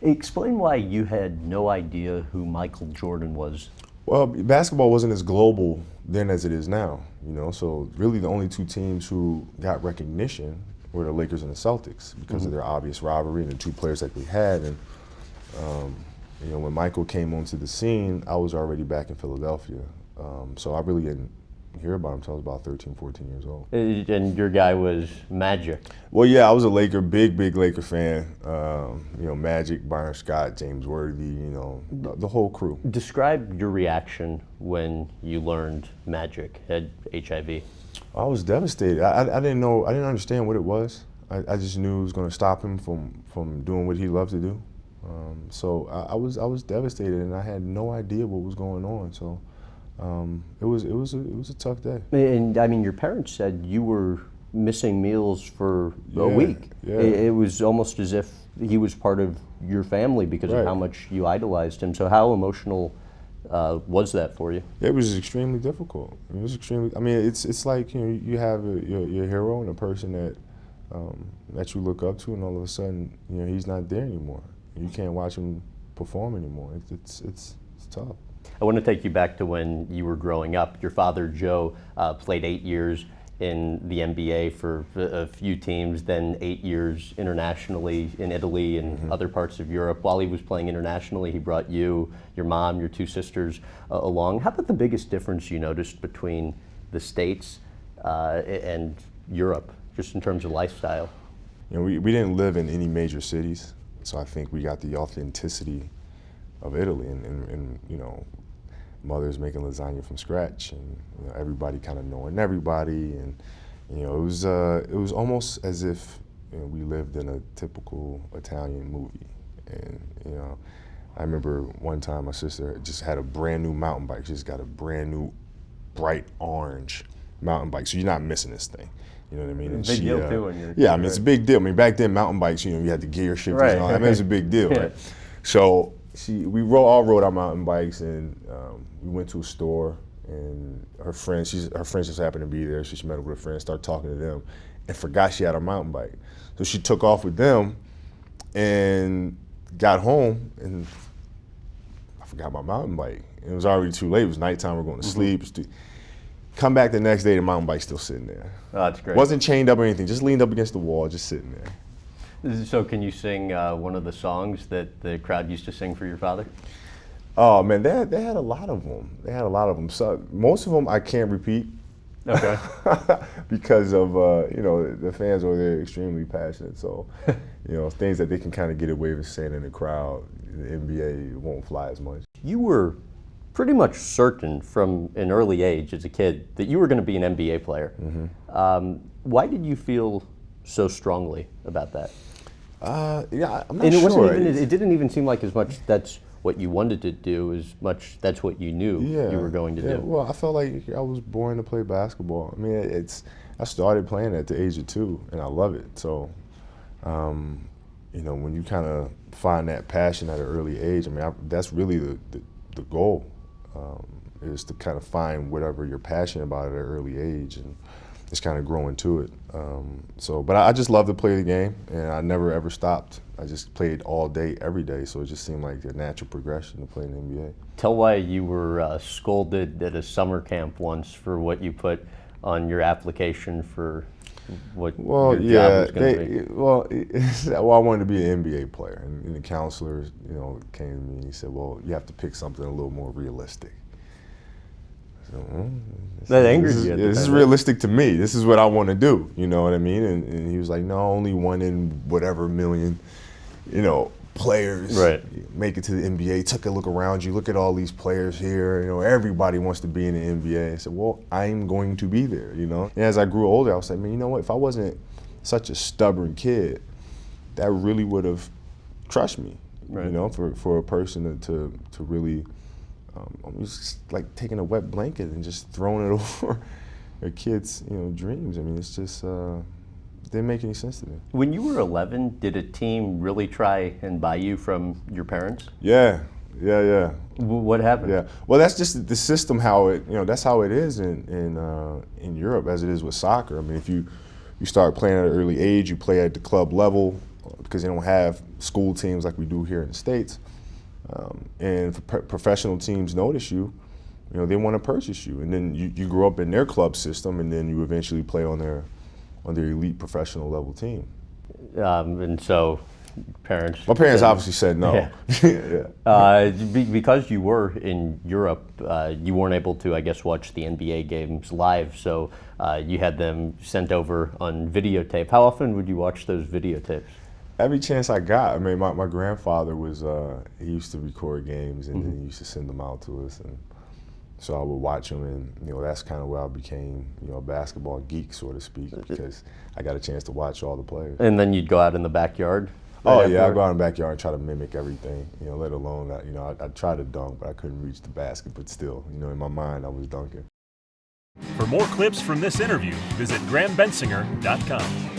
Explain why you had no idea who Michael Jordan was. Well, basketball wasn't as global then as it is now, so really the only two teams who got recognition were the Lakers and the Celtics because of their obvious rivalry and the two players that they had. And when Michael came onto the scene, I was already back in Philadelphia. So I really didn't hear about him until I was about 13, 14 years old. And your guy was Magic. Well, yeah, I was a big Laker fan. Magic, Bryant, Scott, James Worthy, the whole crew. Describe your reaction when you learned Magic had HIV. I was devastated. I didn't know, I didn't understand what it was. I just knew it was going to stop him from doing what he loved to do. So I was devastated, and I had no idea what was going on. So it was a tough day. And I mean, your parents said you were missing meals for a week. Yeah. It was almost as if he was part of your family because of how much you idolized him. So how emotional was that for you? It was extremely difficult. It was extremely. I mean, it's like you have your hero and a person that you look up to, and all of a sudden he's not there anymore. You can't watch him perform anymore. It's tough. I want to take you back to when you were growing up. Your father, Joe, played 8 years in the NBA for a few teams, then 8 years internationally in Italy and other parts of Europe. While he was playing internationally, he brought you, your mom, your two sisters along. How about the biggest difference you noticed between the States and Europe, just in terms of lifestyle? We didn't live in any major cities, so I think we got the authenticity of Italy, and mothers making lasagna from scratch, and everybody kind of knowing everybody, and it was almost as if we lived in a typical Italian movie. And I remember one time my sister just had a brand new mountain bike. She just got a brand new bright orange mountain bike, so you're not missing this thing. You know what I mean? Big deal too when you're yeah, I mean it's a big deal. I mean back then mountain bikes, you had the gear shifters and all that. I mean, it's a big deal, right? So we all rode our mountain bikes, and we went to a store, and her friends just happened to be there, so she met up with her friends, started talking to them, and forgot she had a mountain bike. So she took off with them and got home, and I forgot my mountain bike. It was already too late. It was nighttime. We're going to sleep. Come back the next day, the mountain bike's still sitting there. Oh, that's great. Wasn't chained up or anything, just leaned up against the wall, just sitting there. So can you sing one of the songs that the crowd used to sing for your father? Oh man, they had a lot of them. So most of them I can't repeat. Okay. Because of the fans over there are extremely passionate. So things that they can kind of get away with saying in the crowd, the NBA won't fly as much. You were pretty much certain from an early age as a kid that you were going to be an NBA player. Why did you feel so strongly about that? Yeah, I'm not and sure. It didn't even seem like as much that's what you wanted to do as much that's what you knew you were going to do. Well, I felt like I was born to play basketball. I mean, I started playing at the age of 2, and I love it. So, when you kind of find that passion at an early age, I mean, that's really the goal, is to kind of find whatever you're passionate about at an early age, and just kind of grow into it. But I just love to play the game, and I never ever stopped. I just played all day, every day, so it just seemed like a natural progression to play in the NBA. Tell why you were scolded at a summer camp once for what you put on your application for what your job was going to be. Well, I wanted to be an NBA player, and the counselor, came to me and he said, "Well, you have to pick something a little more realistic." That angered you. This is realistic to me. This is what I want to do. You know what I mean? And he was like, "No, only one in whatever million, players make it to the NBA. Took a look around you. Look at all these players here. Everybody wants to be in the NBA." I said, "Well, I'm going to be there." And as I grew older, I was like, "Man, you know what? If I wasn't such a stubborn kid, that really would have crushed me." For a person to really. It's like taking a wet blanket and just throwing it over a kid's dreams. I mean, it's just didn't make any sense to me. When you were 11, did a team really try and buy you from your parents? Yeah. What happened? Yeah. Well, that's just the system. How it that's how it is in Europe as it is with soccer. I mean, if you start playing at an early age, you play at the club level. because they don't have school teams like we do here in the States. And if professional teams notice you, they want to purchase you, and then you grow up in their club system, and then you eventually play on their elite professional level team. And so, My parents obviously said no. Yeah. Because you were in Europe, you weren't able to, I guess, watch the NBA games live. So you had them sent over on videotape. How often would you watch those videotapes? Every chance I got. I mean, my grandfather was, he used to record games, and then he used to send them out to us. And so I would watch them, and that's kind of where I became, a basketball geek, so to speak, because I got a chance to watch all the players. And then you'd go out in the backyard? Oh yeah, I go out in the backyard and try to mimic everything, let alone that, I tried to dunk, but I couldn't reach the basket, but still, in my mind I was dunking. For more clips from this interview, visit GrahamBensinger.com.